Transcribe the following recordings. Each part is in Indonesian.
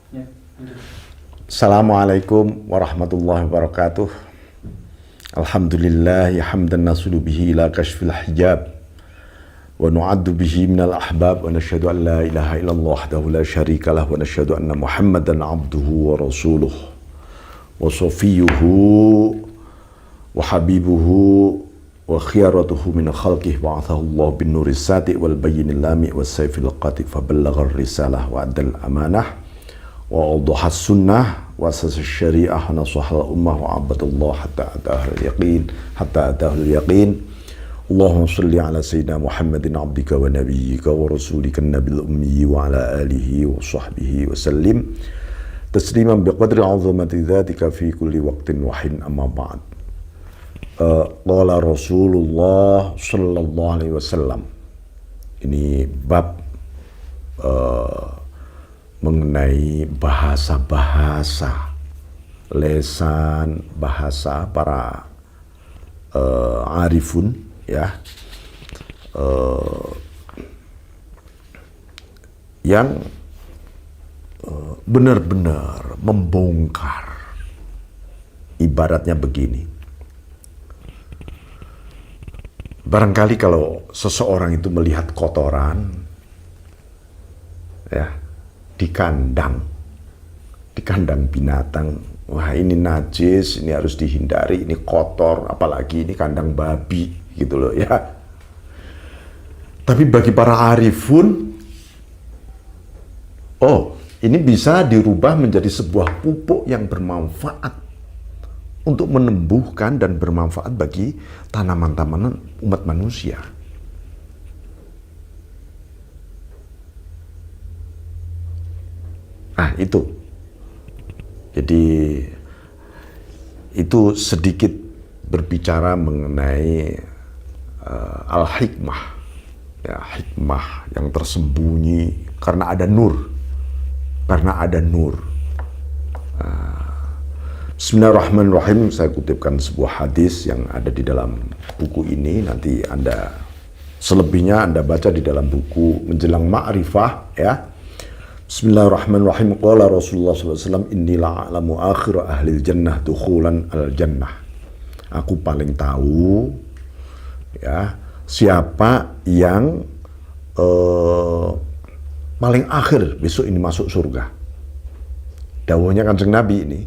Ya, lanjut. Assalamualaikum warahmatullahi wabarakatuh. Alhamdulillah hamdan nasulu bihi ila kashfil hijab wa nu'addu bihi minal ahbab wa nashhadu an la ilaha illallah wahdahu la syarika lah wa nashhadu anna Muhammadan abduhu wa rasuluh wa safiyuhu wa habibuhu wa khiyaratuhu min khalqih ba'athahu Allah bin nuris sati wal bayyinil lami was sayfil qati fa ballagha risalah wa addal amanah wa awdaha sunnah wa asasa syariah nasahal ummah wa abadallah hatta atahul yaqin Allahumma salli ala sayyidina Muhammadin abdika wa nabiyyika wa rasulika nabil ummi wa ala alihi wa sahbihi wa sallim tasliman biqadri azamati dhatika fi kulli waqtin wa hin amma ba'd. Qala Rasulullah sallallahu alaihi wasallam. Ini bab mengenai bahasa-bahasa, lesan bahasa para arifun, ya, yang benar-benar membongkar. Ibaratnya begini, barangkali kalau seseorang itu melihat kotoran, ya, di kandang binatang, wah ini najis, ini harus dihindari, ini kotor, apalagi ini kandang babi, gitu loh ya. Tapi bagi para arifun, oh ini bisa dirubah menjadi sebuah pupuk yang bermanfaat untuk menumbuhkan dan bermanfaat bagi tanaman-tanaman umat manusia. Nah itu, jadi itu sedikit berbicara mengenai al-hikmah, ya, hikmah yang tersembunyi karena ada nur, Bismillahirrahmanirrahim. Saya kutipkan sebuah hadis yang ada di dalam buku ini. Nanti Anda selebihnya Anda baca di dalam buku Menjelang Ma'rifah, ya. Bismillahirrahmanirrahim. Qala Rasulullah SAW, inni la'alamu akhir ahlil jannah dukhulan al jannah. Aku paling tahu, ya, siapa yang paling akhir besok ini masuk surga. Dawuhnya Kanjeng Nabi ini.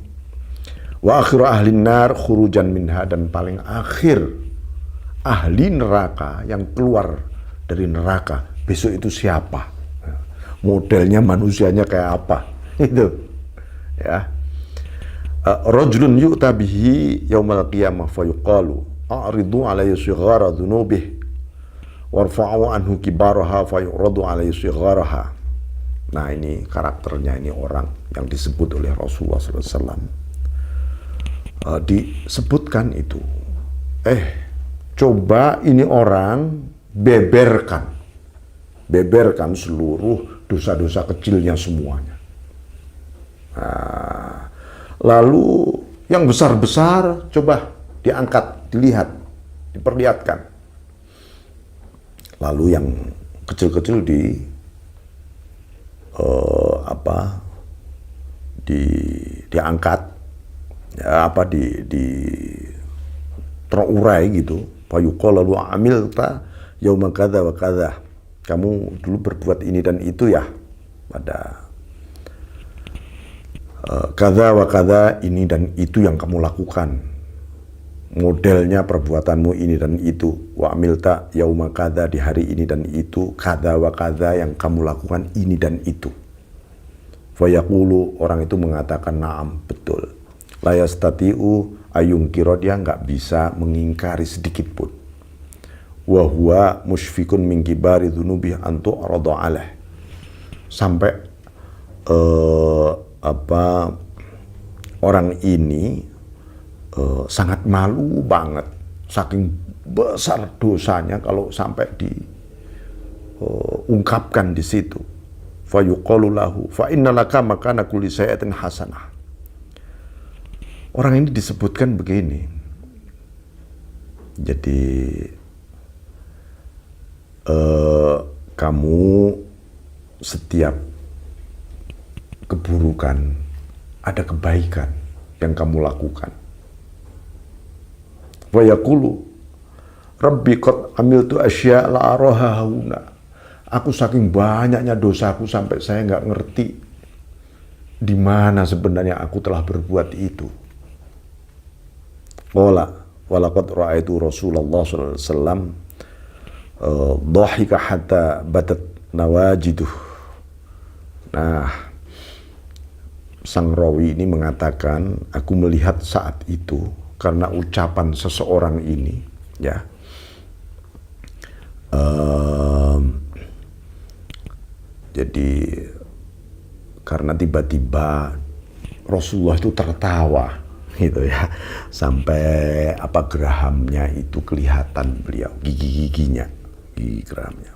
Wa akhiru ahlin nar khurujan minha, dan paling akhir ahli neraka yang keluar dari neraka besok itu siapa? Modelnya manusianya kayak apa? Itu, ya. Rajulun yu'ta bihi yaumal qiyamah fa yuqalu a'ridu alayhi shighara dhunubih warfa'u anhu kibaraha fa yu'radu alayhi shigharaha. Nah ini karakternya, ini orang yang disebut oleh Rasulullah SAW. Disebutkan itu, coba ini orang beberkan seluruh dosa-dosa kecilnya semuanya. Nah, lalu yang besar-besar coba diangkat, dilihat, diperlihatkan. Lalu yang kecil-kecil diangkat, ya, terurai gitu. Fayuqal lalu amilta yauma kadza wa kadza. Kamu dulu berbuat ini dan itu ya pada kadza wa kadza, ini dan itu yang kamu lakukan. Modelnya perbuatanmu ini dan itu. Wa amilta yauma kadza, di hari ini dan itu. Kadza wa kadza, yang kamu lakukan ini dan itu. Fayaqulu, orang itu mengatakan na'am, betul. La yastati'u ayungkiro, dia nggak bisa mengingkari sedikit pun. Wa huwa musyfikun min kibari dzunubi antu arada alaih. Sampai orang ini sangat malu banget, saking besar dosanya kalau sampai diungkapkan di situ. Fa yuqalu lahu fa innalaka makana kulli sayatin hasanah. Orang ini disebutkan begini. Jadi kamu setiap keburukan, ada kebaikan yang kamu lakukan. Wa yaqulu Rabbi qad amiltu asya' la araha hauna. Aku saking banyaknya dosaku sampai saya nggak ngerti di mana sebenarnya aku telah berbuat itu. Qala walaqad ra'aitu Rasulullah sallallahu alaihi wasallam dhahika hatta batat nawajiduh. Nah, sang rawi ini mengatakan, aku melihat saat itu karena ucapan seseorang ini, ya, jadi karena tiba-tiba Rasulullah itu tertawa, gitu ya, sampai apa gerahamnya itu kelihatan beliau, gigi-giginya, gigi geramnya.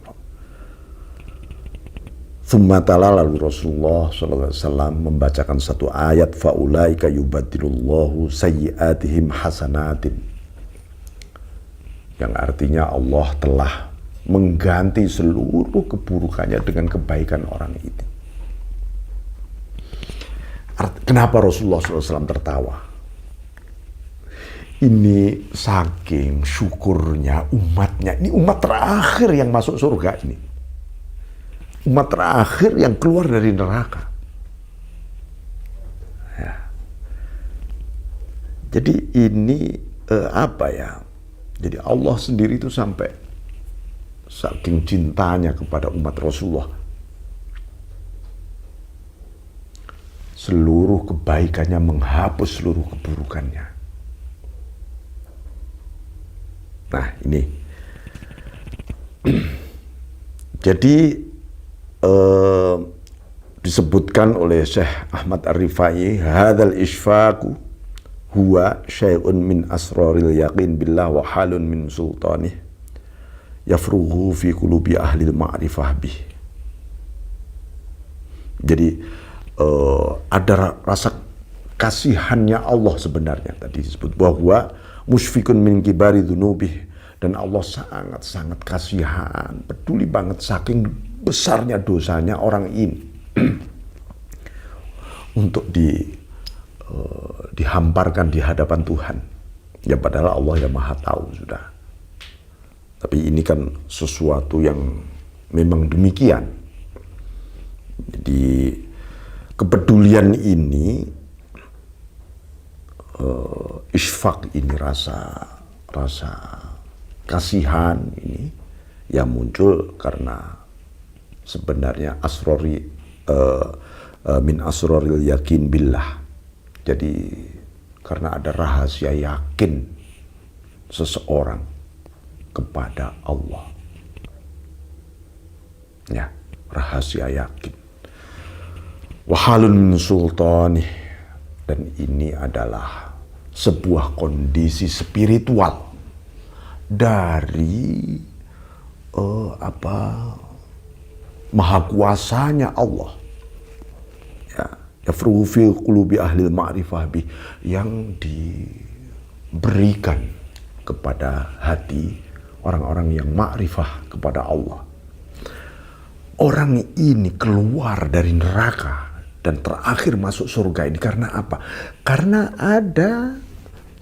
Tsummatala, lalu Rasulullah SAW membacakan satu ayat, faulaika yubaddilullahu sayyi'atihim hasanatin, yang artinya Allah telah mengganti seluruh keburukannya dengan kebaikan orang itu. Kenapa Rasulullah SAW tertawa? Ini saking syukurnya umatnya. Ini umat terakhir yang masuk surga ini. Umat terakhir yang keluar dari neraka. Ya. Jadi ini apa ya? Jadi Allah sendiri itu sampai saking cintanya kepada umat Rasulullah, seluruh kebaikannya menghapus seluruh keburukannya. Nah ini, jadi disebutkan oleh Syekh Ahmad Ar-Rifai, hadzal isfaqu huwa syai'un min asraril yaqin billah wa halun min sultanih yafrughu fi qulubi ahli ma'rifah bih. Jadi ada rasa kasihannya Allah sebenarnya, tadi disebut bahwa musfikun min kibari dzunubih, dan Allah sangat-sangat kasihan, peduli banget saking besarnya dosanya orang ini untuk dihamparkan di hadapan Tuhan. Ya padahal Allah yang Maha Tahu sudah. Tapi ini kan sesuatu yang memang demikian. Jadi kepedulian ini, isfaq ini, rasa kasihan ini yang muncul karena sebenarnya min asraril yakin billah. Jadi karena ada rahasia yakin seseorang kepada Allah. Ya, rahasia yakin. Wahalun min sultanih, dan ini adalah sebuah kondisi spiritual dari maha kuasanya Allah. Ya, yafruhu fi qulubi ahli ma'rifah bih, yang diberikan kepada hati orang-orang yang ma'rifah kepada Allah. Orang ini keluar dari neraka dan terakhir masuk surga ini karena apa? Karena ada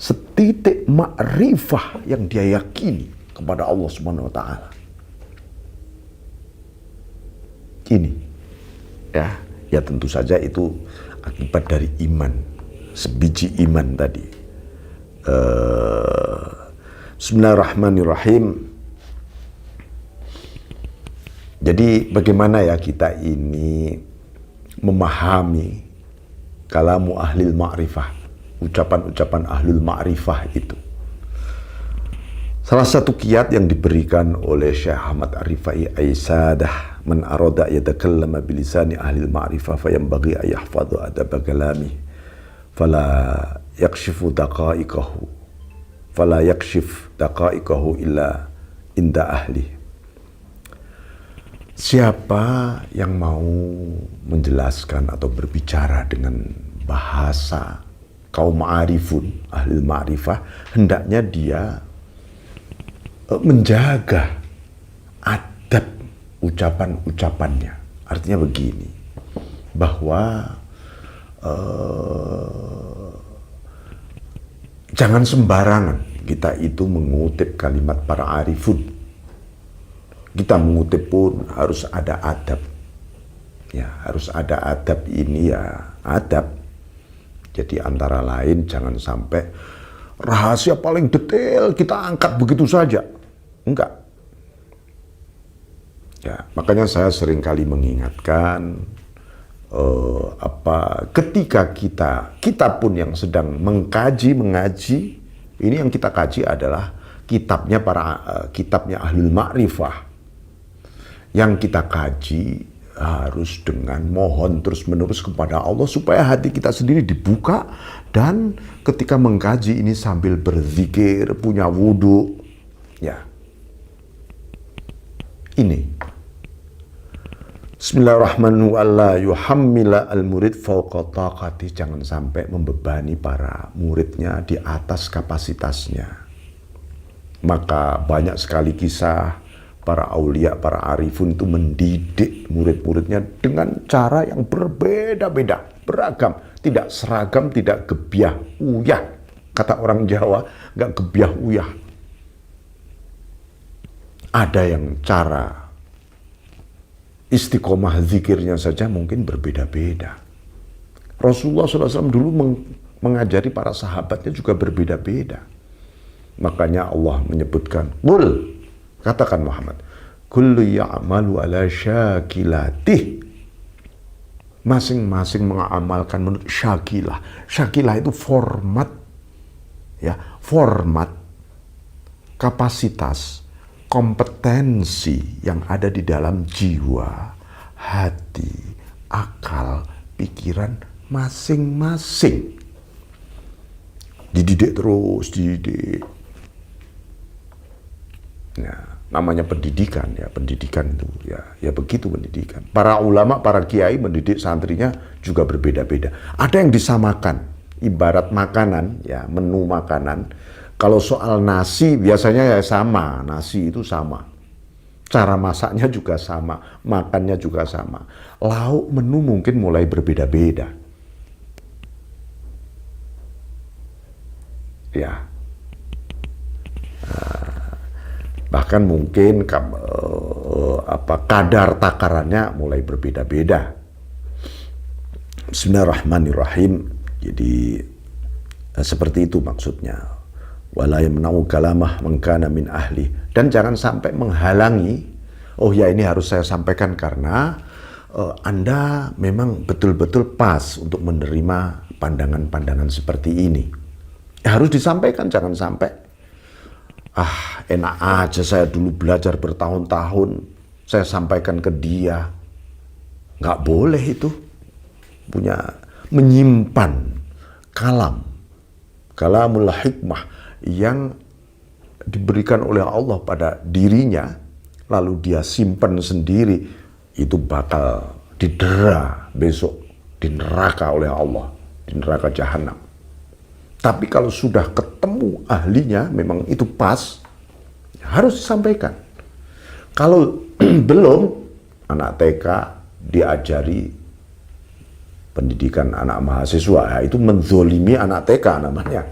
setitik ma'rifah yang dia yakini kepada Allah Subhanahu wa taala. Ini ya tentu saja itu akibat dari iman, sebiji iman tadi. Bismillahirrahmanirrahim. Jadi bagaimana ya kita ini memahami kalamu ahlil ma'rifah, ucapan-ucapan ahlul ma'rifah itu. Salah satu kiat yang diberikan oleh Syekh Ahmad Ar-Rifai, aisadah man arada yatakallama bilisani ahlil ma'rifah fayambaghi an yahfadhu adab kalami fala yakshif daqa'iqahu illa inda ahli. Siapa yang mau menjelaskan atau berbicara dengan bahasa kaum ma'arifun, ahli ma'rifah, hendaknya dia menjaga adab ucapan-ucapannya. Artinya begini, bahwa jangan sembarangan kita itu mengutip kalimat para arifun. Kita mengutip pun harus ada adab. Ya, harus ada adab ini ya, adab. Jadi antara lain jangan sampai rahasia paling detail kita angkat begitu saja. Enggak. Ya, makanya saya seringkali mengingatkan ketika kita pun yang sedang mengaji, ini yang kita kaji adalah kitabnya Ahlul Ma'rifah. Yang kita kaji harus dengan mohon terus-menerus kepada Allah supaya hati kita sendiri dibuka, dan ketika mengkaji ini sambil berzikir, punya wudhu. Ya. Ini. Bismillahirrahmanirrahim. Allah yuhammila al-murid fawqa taqati. Jangan sampai membebani para muridnya di atas kapasitasnya. Maka banyak sekali kisah para aulia, para arifun itu mendidik murid-muridnya dengan cara yang berbeda-beda, beragam, tidak seragam, tidak gebyah uyah. Kata orang Jawa, nggak gebyah uyah. Ada yang cara istiqomah zikirnya saja mungkin berbeda-beda. Rasulullah SAW dulu mengajari para sahabatnya juga berbeda-beda. Makanya Allah menyebutkan, Qul, katakan Muhammad, kullu ya'malu ala syakilatih. Masing-masing mengamalkan menurut syakilah. Syakilah itu format, ya, format, kapasitas, kompetensi yang ada di dalam jiwa, hati, akal, pikiran masing-masing. Dididik terus, dididik. Ya, namanya pendidikan, ya, pendidikan itu ya begitu pendidikan. Para ulama, para kiai mendidik santrinya juga berbeda-beda. Ada yang disamakan, ibarat makanan, ya, menu makanan. Kalau soal nasi biasanya ya sama, nasi itu sama. Cara masaknya juga sama, makannya juga sama. Lauk menu mungkin mulai berbeda-beda. Ya. Bahkan mungkin kadar takarannya mulai berbeda-beda. Bismillahirrahmanirrahim. Jadi seperti itu maksudnya. Wala yamna'u kalamah man kana min ahli. Dan jangan sampai menghalangi, oh ya ini harus saya sampaikan karena Anda memang betul-betul pas untuk menerima pandangan-pandangan seperti ini. Ya, harus disampaikan, jangan sampai enak aja saya dulu belajar bertahun-tahun, saya sampaikan ke dia. Nggak boleh itu. Menyimpan kalamul hikmah yang diberikan oleh Allah pada dirinya, lalu dia simpan sendiri, itu bakal didera besok di neraka oleh Allah, di neraka jahanam. Tapi kalau sudah ketemu ahlinya, memang itu pas, harus disampaikan. Kalau belum, anak TK diajari pendidikan anak mahasiswa, itu menzolimi anak TK namanya.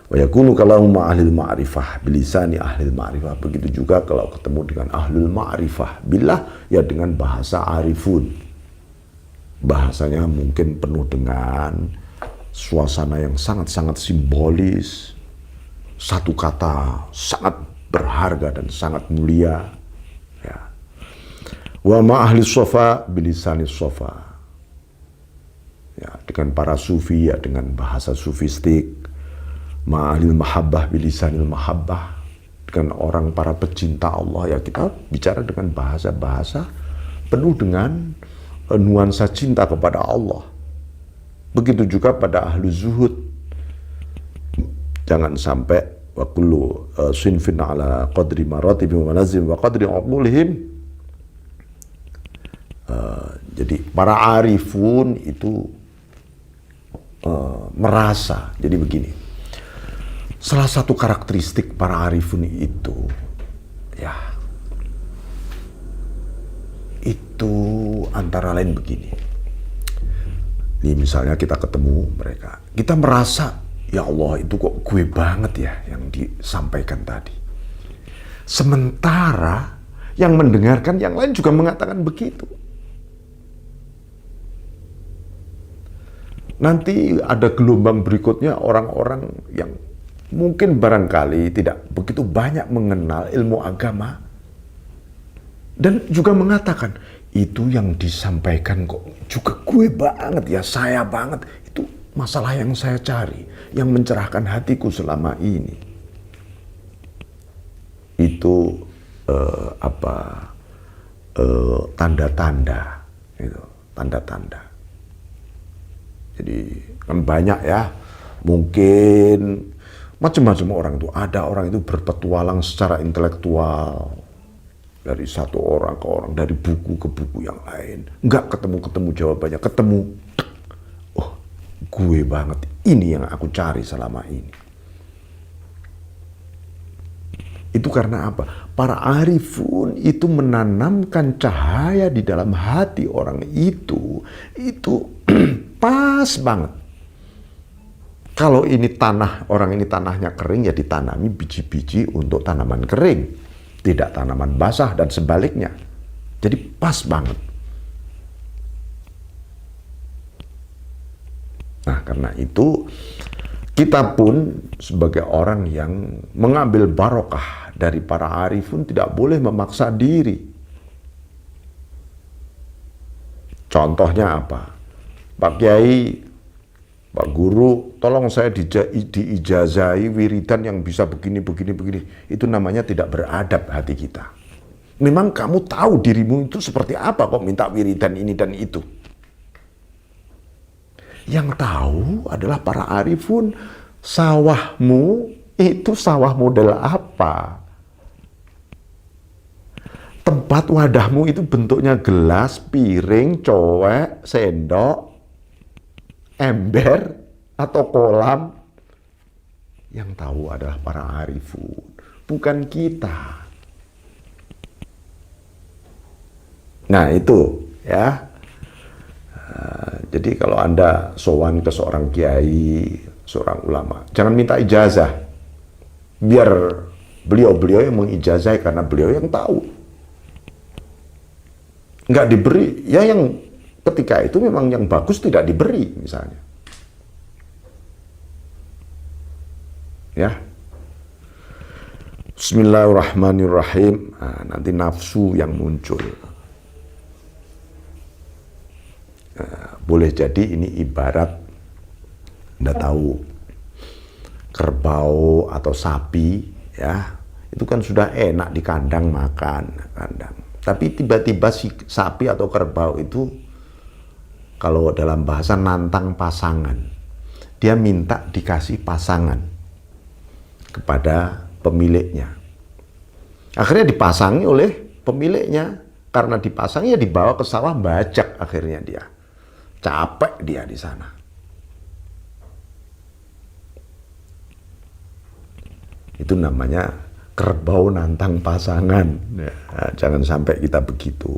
Wa yakunu kalamu ahlil ma'rifah bilisani ahlil ma'rifah. Begitu juga kalau ketemu dengan ahlul ma'rifah billah, ya dengan bahasa arifun. Bahasanya mungkin penuh dengan suasana yang sangat-sangat simbolis. Satu kata sangat berharga dan sangat mulia. Ya. Wa ma ahli sofa bilisani sofa. Ya, dengan para sufi, ya dengan bahasa sufistik. Ma'alil mahabbah bilisanil mahabbah, dengan orang para pecinta Allah, ya kita bicara dengan bahasa-bahasa penuh dengan nuansa cinta kepada Allah. Begitu juga pada ahlu zuhud. Jangan sampai wa kullu sinfin ala qadri maratibi wa manazim wa qadri uqulihim. Jadi para arifun itu merasa, jadi begini, salah satu karakteristik para arifun itu, ya, itu itu antara lain begini. Ini misalnya kita ketemu mereka, kita merasa, ya Allah itu kok gue banget ya yang disampaikan tadi. Sementara yang mendengarkan yang lain juga mengatakan begitu. Nanti ada gelombang berikutnya orang-orang yang mungkin barangkali tidak begitu banyak mengenal ilmu agama dan juga mengatakan, itu yang disampaikan kok juga gue banget ya, saya banget. Itu masalah yang saya cari, yang mencerahkan hatiku selama ini. Itu tanda-tanda, gitu, tanda-tanda. Jadi kan banyak ya, mungkin macam-macam orang itu. Ada orang itu berpetualang secara intelektual, dari satu orang ke orang, dari buku ke buku yang lain. Nggak ketemu jawabannya, ketemu. Oh, gue banget. Ini yang aku cari selama ini. Itu karena apa? Para arifun itu menanamkan cahaya di dalam hati orang itu pas banget. Kalau ini tanah, orang ini tanahnya kering, ya ditanami biji-biji untuk tanaman kering. Tidak tanaman basah dan sebaliknya. Jadi pas banget. Nah, karena itu kita pun sebagai orang yang mengambil barokah dari para arifun tidak boleh memaksa diri. Contohnya apa? Pak Kiai, Pak Guru, tolong saya diijazahi wiridan yang bisa begini. Itu namanya tidak beradab hati kita. Memang kamu tahu dirimu itu seperti apa kok minta wiridan ini dan itu. Yang tahu adalah para arifun, sawahmu itu sawah model apa? Tempat wadahmu itu bentuknya gelas, piring, cowek, sendok, ember, atau kolam. Yang tahu adalah para arifun, bukan kita. Nah itu ya. Jadi kalau Anda sowan ke seorang kiai, seorang ulama, jangan minta ijazah. Biar beliau yang mengijazahi karena beliau yang tahu. Nggak diberi, ya yang ketika itu memang yang bagus tidak diberi misalnya. Ya. Bismillahirrahmanirrahim. Nah, nanti nafsu yang muncul. Boleh jadi ini ibarat Anda tahu kerbau atau sapi ya, itu kan sudah enak di kandang makan kandang. Tapi tiba-tiba si sapi atau kerbau itu kalau dalam bahasa nantang pasangan. Dia minta dikasih pasangan kepada pemiliknya. Akhirnya dipasangi oleh pemiliknya. Karena dipasangi ya dibawa ke sawah bajak akhirnya dia. Capek dia di sana. Itu namanya kerbau nantang pasangan. Ya, jangan sampai kita begitu.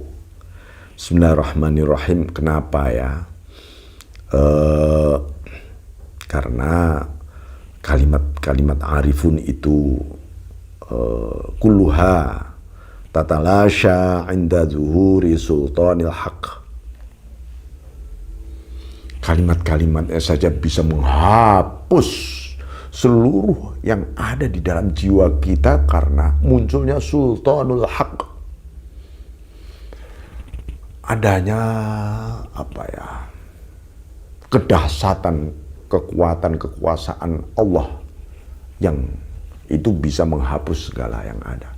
Bismillahirrahmanirrahim. Kenapa ya? Karena kalimat arifun itu kulluha tatalasha inda zuhuri sultanil haq. Kalimat-kalimatnya saja bisa menghapus seluruh yang ada di dalam jiwa kita karena munculnya sultanul haq. Adanya apa ya? Kedahsyatan, kekuatan, kekuasaan Allah yang itu bisa menghapus segala yang ada.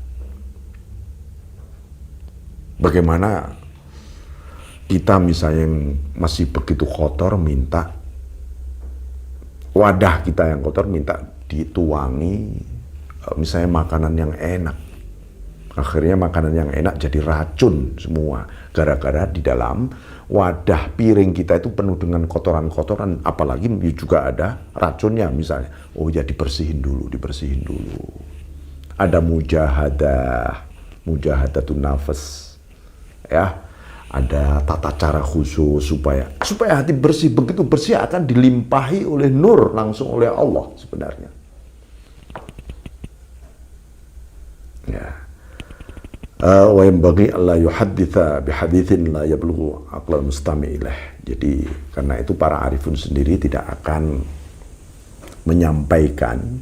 Bagaimana kita misalnya yang masih begitu kotor minta wadah kita yang kotor minta dituangi misalnya makanan yang enak. Akhirnya makanan yang enak jadi racun semua. Gara-gara di dalam wadah piring kita itu penuh dengan kotoran-kotoran. Apalagi juga ada racunnya misalnya. Oh ya dibersihin dulu. Ada mujahadatun nafas. Ya. ada tata cara khusus supaya hati bersih. Begitu bersih akan dilimpahi oleh nur langsung oleh Allah sebenarnya. Ya. Wa yanbaghi alla yuhadditha bihaditsin la yablughu aqlal mustami' ilaih. Jadi karena itu para arifun sendiri tidak akan menyampaikan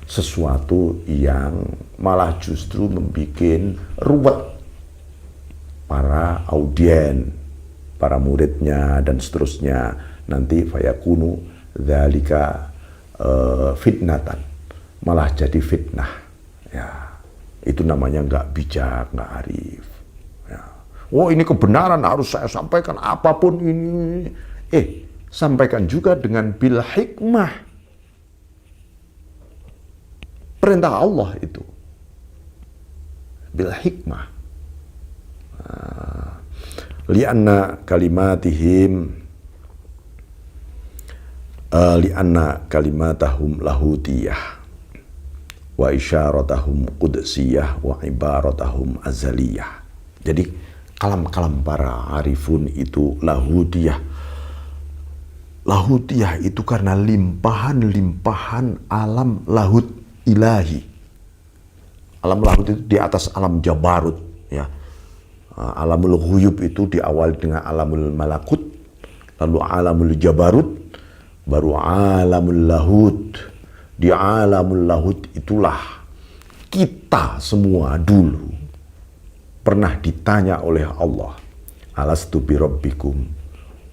sesuatu yang malah justru membuat ruwet para audien, para muridnya dan seterusnya. Nanti fayakunu dzalika fitnatan, malah jadi fitnah. Ya, itu namanya nggak bijak, nggak arif. Ya. Oh, ini kebenaran harus saya sampaikan apapun ini. Sampaikan juga dengan bil hikmah. Perintah Allah itu bil hikmah. Lianna kalimatahum lahutiyah wa isyaratahum qudsiyah wa ibaratahum azaliyah. Jadi kalam-kalam para arifun itu lahutiyah. Lahutiyah itu karena limpahan-limpahan alam lahut ilahi. Alam lahut itu di atas alam jabarut, ya. Alamul ghuyub itu diawali dengan alamul malakut, lalu alamul jabarut, baru alamul lahut. Di alamul lahut itulah kita semua dulu pernah ditanya oleh Allah, alastu bi rabbikum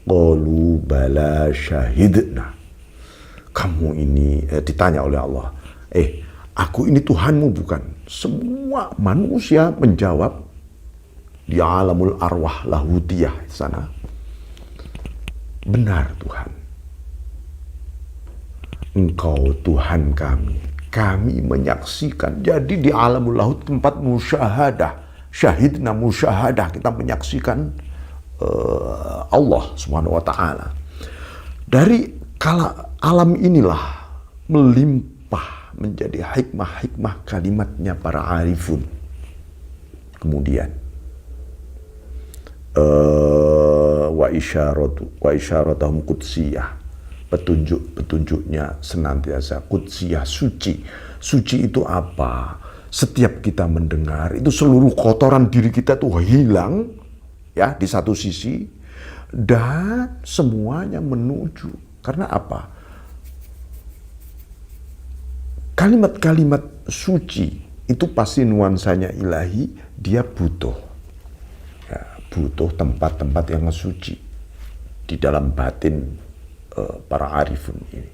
qalu bala syahidna. Kamu ini ditanya oleh Allah, aku ini Tuhanmu bukan? Semua manusia menjawab di alamul arwah lahutiyah di sana, benar Tuhan. Engkau Tuhan kami. Kami menyaksikan. Jadi di alamul lahut tempat musyahadah, syahidna musyahadah, kita menyaksikan Allah Subhanahu wa taala. Dari alam inilah melimpah menjadi hikmah-hikmah kalimatnya para arifun. Kemudian wa isyaratahum qudsiyah, petunjuk-petunjuknya senantiasa qudsiyah, suci. Suci itu apa? Setiap kita mendengar itu seluruh kotoran diri kita tuh hilang, ya, di satu sisi, dan semuanya menuju. Karena apa? Kalimat-kalimat suci itu pasti nuansanya ilahi, dia butuh tempat-tempat yang suci di dalam batin para arifun ini.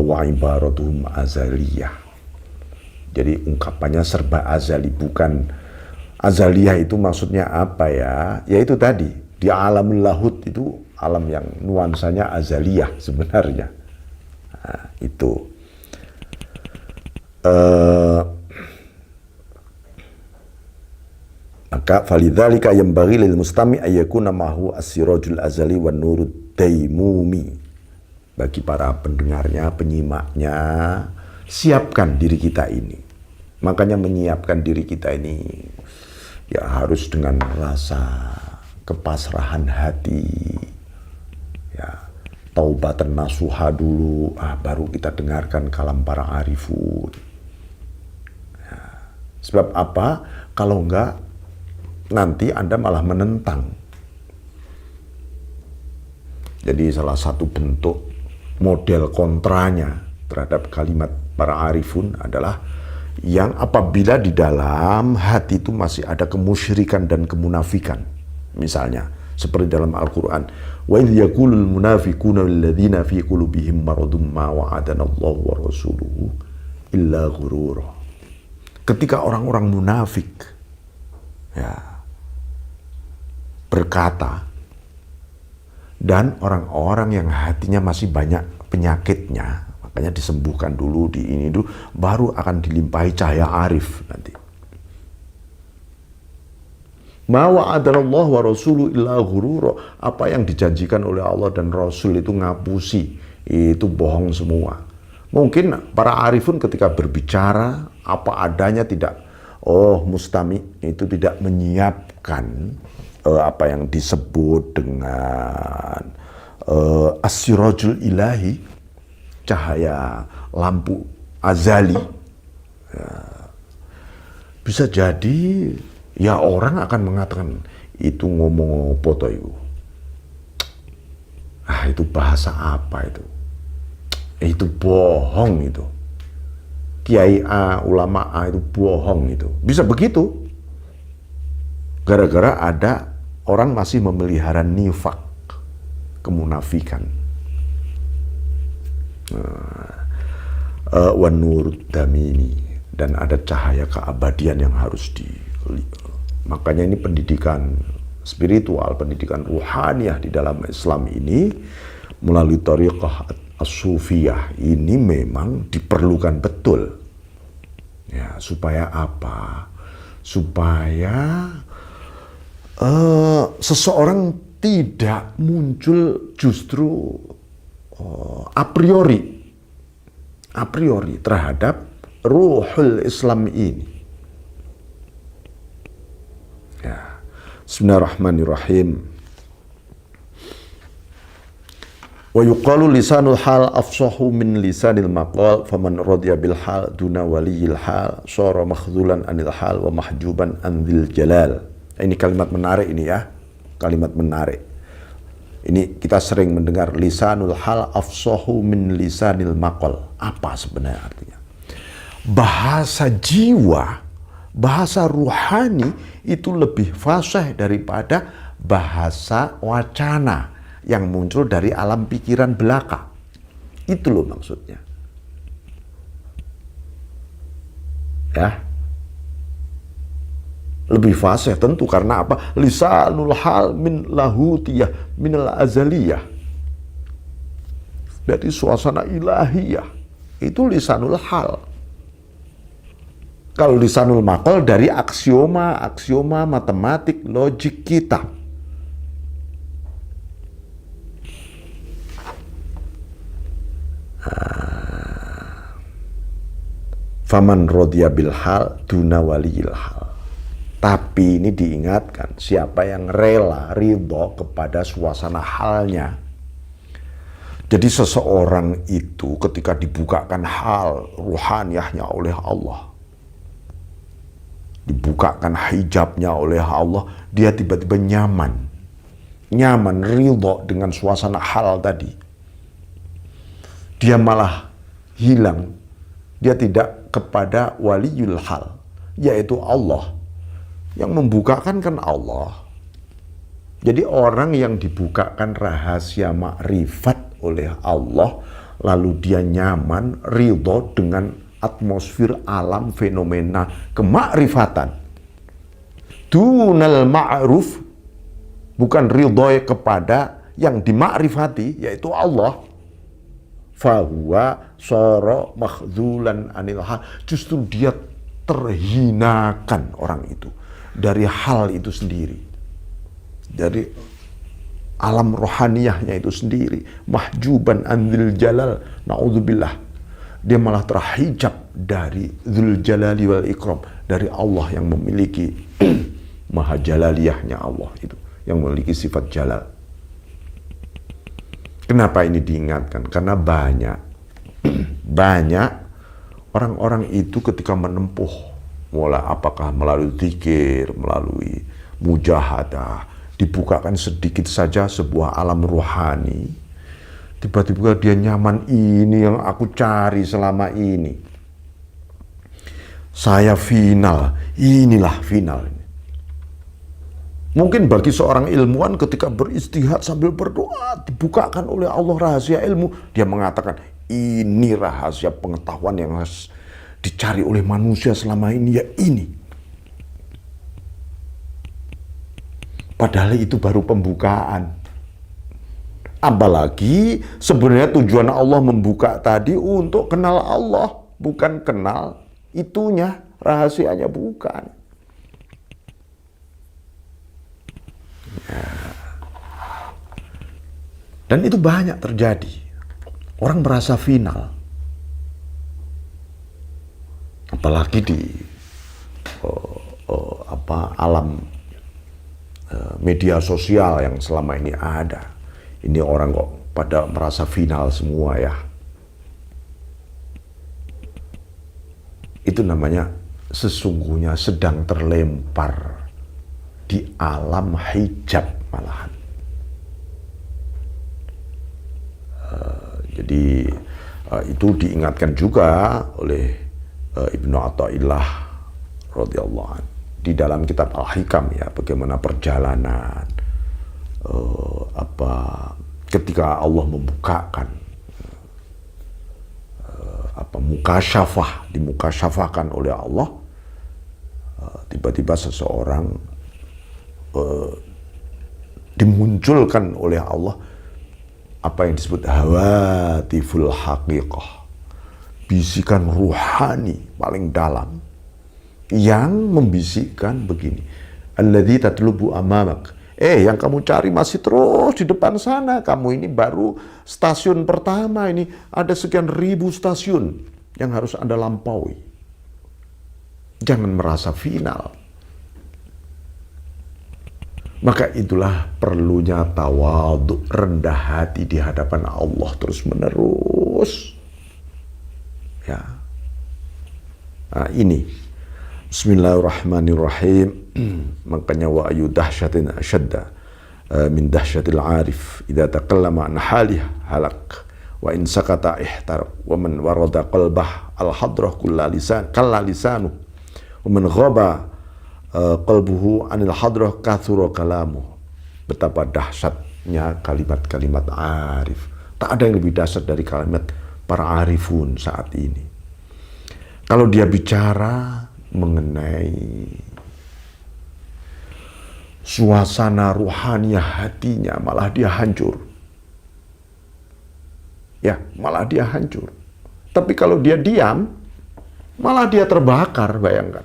Wa ibaratuhum azaliyah. Jadi ungkapannya serba azali, bukan azaliyah itu maksudnya apa ya? Ya itu tadi, di alamul lahut itu alam yang nuansanya azaliyah sebenarnya. Nah, itu. Maka falidzalika yanbaghi lil mustami ayyakuna mahu as-sirajul azali wan nurud daimumi. Bagi para pendengarnya, penyimaknya, siapkan diri kita ini. Makanya menyiapkan diri kita ini ya harus dengan rasa kepasrahan hati. Ya, taubatan nasuha dulu, baru kita dengarkan kalam para arifun. Ya, sebab apa? Kalau enggak, nanti Anda malah menentang. Jadi salah satu bentuk model kontranya terhadap kalimat para arifun adalah yang apabila di dalam hati itu masih ada kemusyrikan dan kemunafikan. Misalnya seperti dalam Al-Quran, wa idh yaqulul munafiquna walladzina fi qulubihim maradun ma wa'adana Allah wa rasuluhu illa ghurura. Ketika orang-orang munafik ya berkata, dan orang-orang yang hatinya masih banyak penyakitnya, makanya disembuhkan dulu, di ini dulu, baru akan dilimpahi cahaya arif nanti. Ma wa'adanallahu wa rasuluhu illa ghurura. Apa yang dijanjikan oleh Allah dan Rasul itu ngapusi, itu bohong semua. Mungkin para arifun ketika berbicara apa adanya tidak, mustami itu tidak menyiapkan apa yang disebut dengan as-sirajul ilahi, cahaya lampu azali, ya, bisa jadi ya orang akan mengatakan itu ngomong apa toh itu? Itu bahasa apa itu? Itu bohong itu. Kiai A, ulama A itu bohong itu. Bisa begitu. Gara-gara ada orang masih memelihara nifak, kemunafikan. Wan nur damini, dan ada cahaya keabadian yang harus makanya ini pendidikan spiritual, pendidikan ruhaniyah di dalam Islam ini melalui thariqah as-sufiyah ini memang diperlukan betul. Ya, supaya apa? Supaya seseorang tidak muncul justru a priori terhadap ruhul Islam ini. Ya. Bismillahirrahmanirrahim. Wa yuqalu lisanul hal afsahu min lisanil maqal faman radiya bil hal duna waliyil hal sara makhzulan anil hal wa mahjuban anzil jalal. Ini kalimat menarik ini ya. Kalimat menarik. Ini kita sering mendengar lisanul hal afsahu min lisanil maqal. Apa sebenarnya artinya? Bahasa jiwa, bahasa ruhani itu lebih fasih daripada bahasa wacana yang muncul dari alam pikiran belaka. Itu loh maksudnya. Ya. Lebih fasih tentu karena apa? Lisanul hal min lahutiyah minal azaliyah. Dari suasana ilahiyah. Itu lisanul hal. Kalau lisanul maqal dari aksioma matematik logik kita. Faman rodiya bil hal duna waliyil hal. Tapi ini diingatkan, siapa yang rela ridho kepada suasana halnya. Jadi seseorang itu ketika dibukakan hal ruhaniyahnya oleh Allah, dibukakan hijabnya oleh Allah, dia tiba-tiba nyaman ridho dengan suasana hal tadi. Dia malah hilang, dia tidak kepada waliyul hal, yaitu Allah. Yang membukakan kan Allah. Jadi orang yang dibukakan rahasia makrifat oleh Allah, lalu dia nyaman, ridho dengan atmosfer alam fenomena kemakrifatan. Dunal ma'ruf, bukan ridho kepada yang dimakrifati, yaitu Allah. Fahuwa sara makhzulan anil hal. Justru dia terhinakan orang itu dari hal itu sendiri, dari alam rohaniyahnya itu sendiri. Mahjuban anzil jalal, na'udzubillah, dia malah terhijab dari dzul jalali wal ikram, dari Allah yang memiliki maha jalaliyahnya Allah itu, yang memiliki sifat jalal. Kenapa ini diingatkan? Karena banyak orang-orang itu ketika menempuh, mulai apakah melalui zikir, melalui mujahadah, dibukakan sedikit saja sebuah alam ruhani, tiba-tiba dia nyaman, ini yang aku cari selama ini. Saya final, inilah final. Mungkin bagi seorang ilmuwan ketika beristihad sambil berdoa, dibukakan oleh Allah rahasia ilmu, dia mengatakan, ini rahasia pengetahuan yang harus dicari oleh manusia selama ini, ya ini. Padahal itu baru pembukaan. Apalagi sebenarnya tujuan Allah membuka tadi untuk kenal Allah, bukan kenal itunya, rahasianya bukan. Ya. Dan itu banyak terjadi. Orang merasa final. Apalagi di alam media sosial yang selama ini ada. Ini orang kok pada merasa final semua ya. Itu namanya sesungguhnya sedang terlempar di alam hijab malahan. Jadi itu diingatkan juga oleh Ibnu Athaillah radhiyallahu anhu di dalam kitab Al-Hikam ya, bagaimana perjalanan ketika Allah membukakan dimukasyafahkan oleh Allah, tiba-tiba seseorang dimunculkan oleh Allah apa yang disebut hawatiful haqiqah, bisikan ruhani paling dalam yang membisikkan begini, alladzi tatlubu amamak, yang kamu cari masih terus di depan sana, kamu ini baru stasiun pertama, ini ada sekian ribu stasiun yang harus Anda lampaui. Jangan merasa final. Maka itulah perlunya tawadhu, rendah hati di hadapan Allah terus menerus. Ya. Nah, ini Bismillahirrahmanirrahim. Makanya wa ayu dahsyatin asyadda min dahsyatil arif idza taqallama an halih halak wa in sakata ihtar wa man warada qalbah al hadrah kalla lisanu wa man ghaba qalbuhu anil hadrah kathura kalamu. Betapa dahsyatnya kalimat-kalimat arif. Tak ada yang lebih dahsyat dari kalimat para arifun saat ini. Kalau dia bicara mengenai suasana ruhaniah hatinya, malah dia hancur. Ya, malah dia hancur. Tapi kalau dia diam, malah dia terbakar, bayangkan.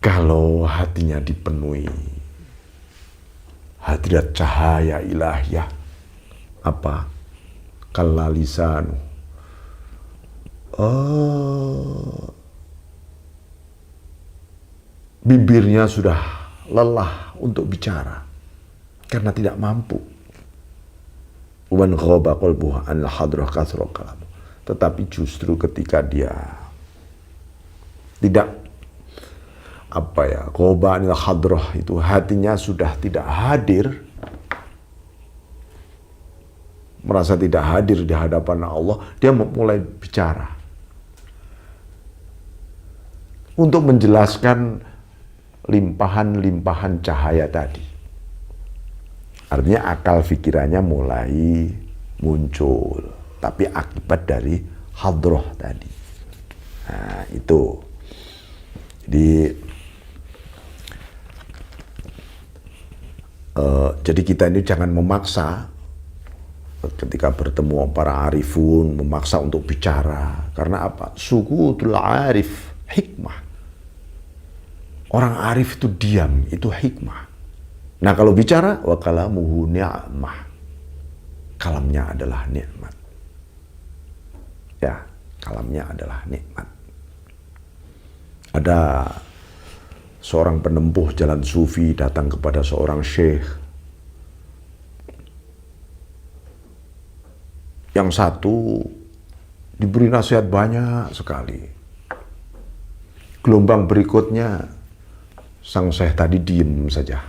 Kalau hatinya dipenuhi hadirat cahaya ilahiyah, apa? Kalalisanu. Bibirnya sudah lelah untuk bicara karena tidak mampu. Wan ghaba qalbuhu an hadrah kathra kalam. Tetapi justru ketika dia tidak ghaba anil hadrah, itu hatinya sudah tidak hadir, merasa tidak hadir di hadapan Allah, dia mulai bicara untuk menjelaskan limpahan-limpahan cahaya tadi. Artinya akal pikirannya mulai muncul, tapi akibat dari hadroh tadi. Nah, itu. Jadi kita ini jangan memaksa ketika bertemu para arifun, memaksa untuk bicara. Karena apa? Sukutul arif hikmah. Orang arif itu diam, itu hikmah. Nah kalau bicara, wa kalamuhu ni'mah. Kalamnya adalah nikmat. Ya, kalamnya adalah nikmat. Ada seorang penempuh jalan sufi datang kepada seorang syekh. Yang satu diberi nasihat banyak sekali. Gelombang berikutnya, sang syekh tadi diem saja.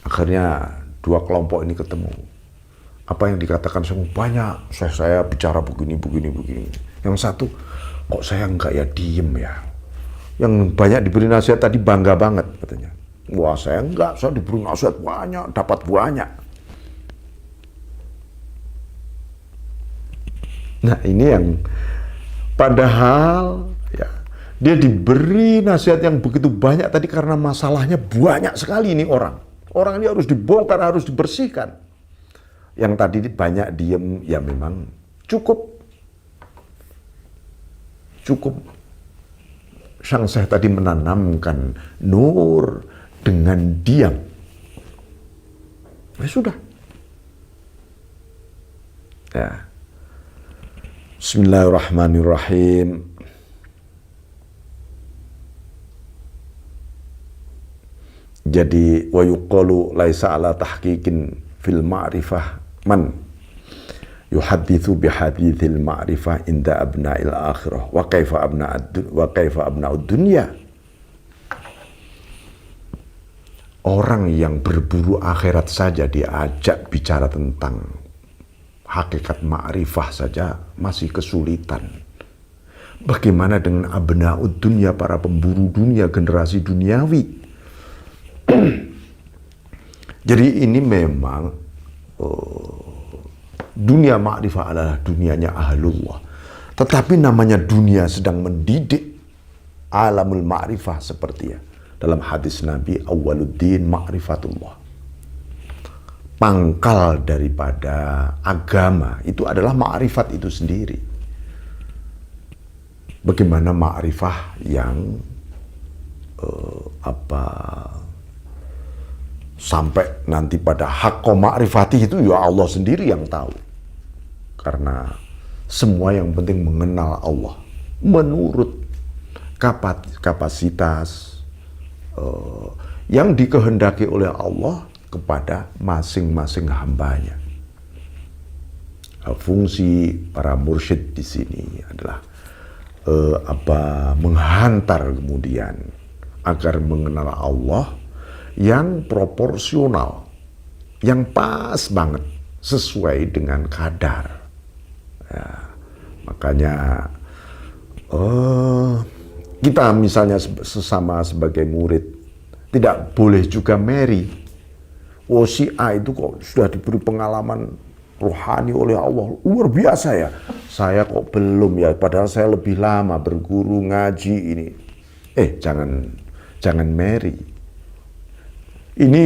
Akhirnya dua kelompok ini ketemu. Apa yang dikatakan semua banyak, saya bicara begini. Yang satu, kok saya enggak ya, diem ya. Yang banyak diberi nasihat tadi bangga banget katanya. Wah saya enggak, saya diberi nasihat banyak, dapat banyak. Nah ini yang padahal ya, dia diberi nasihat yang begitu banyak tadi karena masalahnya banyak sekali ini orang. Orang ini harus dibongkar, harus dibersihkan. Yang tadi banyak diem, ya memang cukup. Sang syekh tadi menanamkan nur dengan diam. Ya sudah. Ya. Bismillahirrahmanirrahim. Jadi wa yuqalu laisa ala tahqiqin fil ma'rifah man yuhadditsu bi hadithil ma'rifah inda abna'il akhirah wa kaifa abna'ud dunya. Orang yang berburu akhirat saja diajak bicara tentang hakikat ma'rifah saja masih kesulitan. Bagaimana dengan abna'ud dunya, para pemburu dunia, generasi duniawi? Jadi ini memang dunia ma'rifah adalah dunianya ahlullah. Tetapi namanya dunia sedang mendidik alamul ma'rifah seperti ya. Dalam hadis Nabi, awwaluddin ma'rifatullah. Pangkal daripada agama itu adalah ma'rifat itu sendiri. Bagaimana ma'rifah yang sampai nanti pada hakko ma'rifati itu ya Allah sendiri yang tahu. Karena semua yang penting mengenal Allah menurut kapasitas yang dikehendaki oleh Allah kepada masing-masing hambanya. Fungsi para mursyid di sini adalah menghantar kemudian agar mengenal Allah yang proporsional, yang pas banget sesuai dengan kadar. Ya, makanya kita misalnya sesama sebagai murid tidak boleh juga meri. Oh, si A itu kok sudah diberi pengalaman rohani oleh Allah luar biasa ya, saya kok belum ya, padahal saya lebih lama berguru ngaji ini. Jangan meri. Ini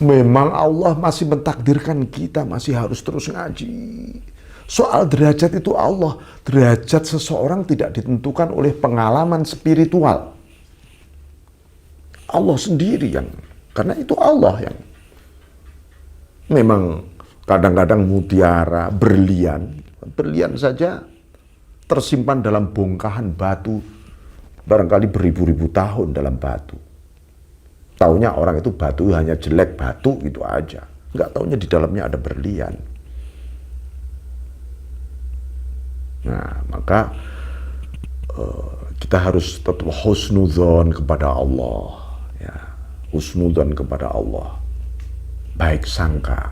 memang Allah masih mentakdirkan kita masih harus terus ngaji. Soal derajat itu Allah. Derajat seseorang tidak ditentukan oleh pengalaman spiritual. Allah sendiri yang, karena itu Allah yang memang kadang-kadang mutiara, berlian saja tersimpan dalam bongkahan batu, barangkali beribu-ribu tahun dalam batu. Taunya orang itu batu hanya jelek batu gitu aja. Nggak taunya di dalamnya ada berlian. Nah, maka kita harus tetap husnudzon kepada Allah, ya, husnudzon kepada Allah, baik sangka,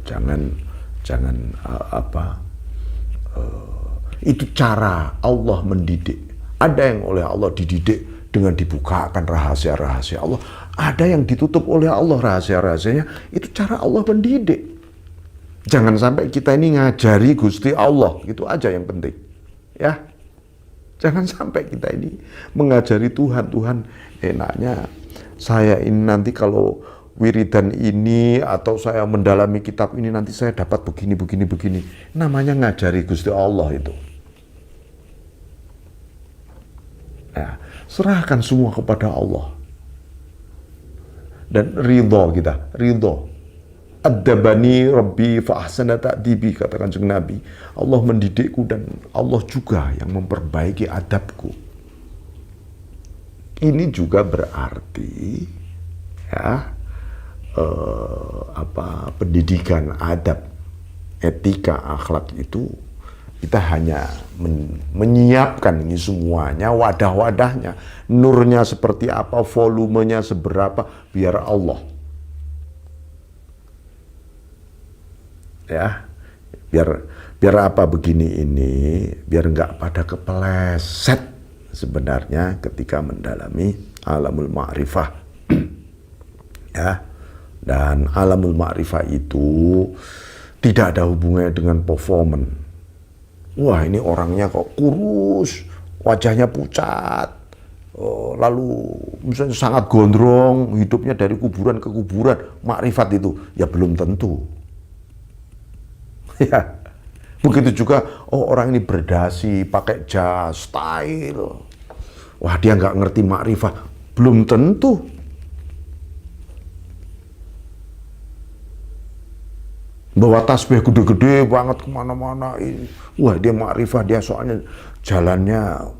jangan itu cara Allah mendidik. Ada yang oleh Allah dididik dengan dibukakan rahasia-rahasia Allah, ada yang ditutup oleh Allah rahasia-rahasianya. Itu cara Allah mendidik. Jangan sampai kita ini ngajari Gusti Allah, gitu aja yang penting. Ya. Jangan sampai kita ini mengajari Tuhan enaknya saya ini nanti kalau wiridan ini atau saya mendalami kitab ini nanti saya dapat begini. Namanya ngajari Gusti Allah itu. Ya, serahkan semua kepada Allah. Dan ridho. Adabani Rabbi fa ahsana ta'dibi, kata Kanjeng Nabi. Allah mendidikku dan Allah juga yang memperbaiki adabku. Ini juga berarti ya pendidikan adab, etika, akhlak itu kita hanya menyiapkan ini semuanya, wadah-wadahnya, nurnya seperti apa, volumenya seberapa, biar Allah. Ya, biar apa begini ini, biar nggak pada kepeleset sebenarnya ketika mendalami alamul ma'rifah. Ya, dan alamul ma'rifah itu tidak ada hubungannya dengan performance. Wah, ini orangnya kok kurus, wajahnya pucat, lalu misalnya sangat gondrong, hidupnya dari kuburan ke kuburan. Ma'rifat itu ya belum tentu. Ya, begitu juga orang ini berdasi, pakai jas, style. Wah, dia nggak ngerti makrifah, belum tentu. Bawa tasbih gede-gede banget kemana-mana ini. Wah, dia makrifah, dia soalnya jalannya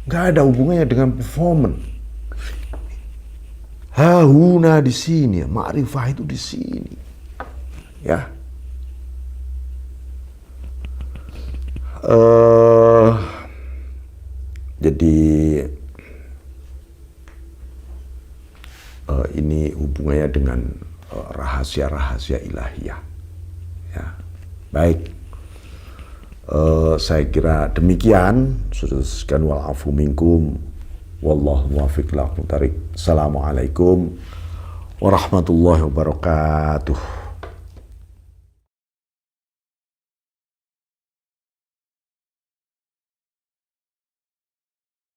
nggak ada hubungannya dengan performance. Hahuna di sini, ma'rifah itu di sini. Ya. Jadi ini hubungannya dengan rahasia-rahasia ilahiyah. Ya. Baik. Saya kira demikian. Sudah wal afu minkum. Wallahu muwaffiq ila aqwamit thoriq. Assalamualaikum warahmatullahi wabarakatuh.